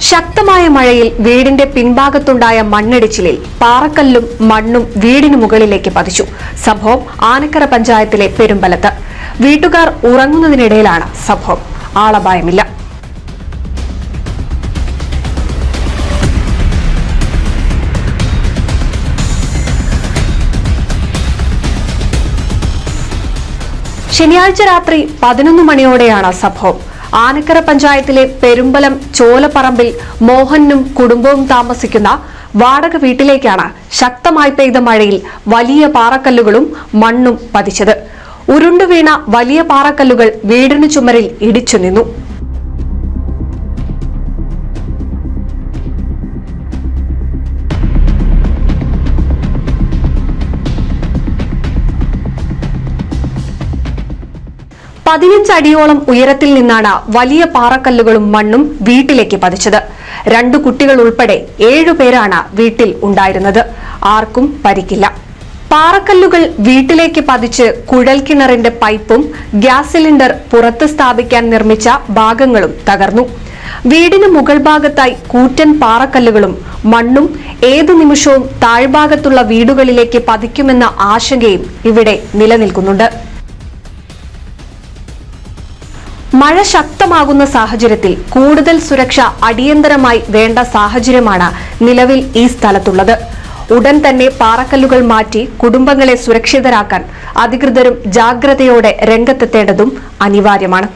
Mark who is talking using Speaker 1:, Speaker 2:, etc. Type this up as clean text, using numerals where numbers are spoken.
Speaker 1: ശക്തമായ മഴയിൽ വീടിന്റെ പിൻഭാഗത്തുണ്ടായ മണ്ണിടിച്ചിലിൽ പാറക്കല്ലും മണ്ണും വീടിന് മുകളിലേക്ക് പതിച്ചു. സംഭവം ആനക്കര പഞ്ചായത്തിലെ പെരുമ്പലത്ത്. വീട്ടുകാർ ഉറങ്ങുന്നതിനിടയിലാണ് സംഭവം. ആളപായമില്ല. ശനിയാഴ്ച രാത്രി 11 മണിയോടെയാണ് സംഭവം. ആനക്കര പഞ്ചായത്തിലെ പെരുമ്പലം ചോലപ്പറമ്പിൽ മോഹനും കുടുംബവും താമസിക്കുന്ന വാടക വീട്ടിലേക്കാണ് ശക്തമായി പെയ്ത മഴയിൽ വലിയ പാറക്കല്ലുകളും മണ്ണും പതിച്ചത്. ഉരുണ്ടുവീണ വലിയ പാറക്കല്ലുകൾ വീടിനു ചുമരിൽ ഇടിച്ചു നിന്നു. അടിയോളം ഉയരത്തിൽ നിന്നാണ് വലിയ പാറക്കല്ലുകളും മണ്ണും വീട്ടിലേക്ക് പതിച്ചത്. 2 കുട്ടികൾ ഉൾപ്പെടെ 7 പേരാണ് വീട്ടിൽ ഉണ്ടായിരുന്നത്. ആർക്കും പരിക്കില്ല. പാറക്കല്ലുകൾ വീട്ടിലേക്ക് പതിച്ച് കുഴൽക്കിണറിന്റെ പൈപ്പും ഗ്യാസ് സിലിണ്ടർ പുറത്ത് സ്ഥാപിക്കാൻ നിർമ്മിച്ച ഭാഗങ്ങളും തകർന്നു. വീടിന് മുകൾ ഭാഗത്തായി കൂറ്റൻ പാറക്കല്ലുകളും മണ്ണും ഏതു നിമിഷവും താഴ്ഭാഗത്തുള്ള വീടുകളിലേക്ക് പതിക്കുമെന്ന ആശങ്കയും ഇവിടെ നിലനിൽക്കുന്നുണ്ട്. മഴ ശക്തമാകുന്ന സാഹചര്യത്തിൽ കൂടുതൽ സുരക്ഷ അടിയന്തരമായി വേണ്ട സാഹചര്യമാണ് നിലവിൽ ഈ സ്ഥലത്തുള്ളത്. ഉടൻ തന്നെ പാറക്കല്ലുകൾ മാറ്റി കുടുംബങ്ങളെ സുരക്ഷിതരാക്കാൻ അധികൃതരും ജാഗ്രതയോടെ രംഗത്തെത്തേണ്ടതും അനിവാര്യമാണ്.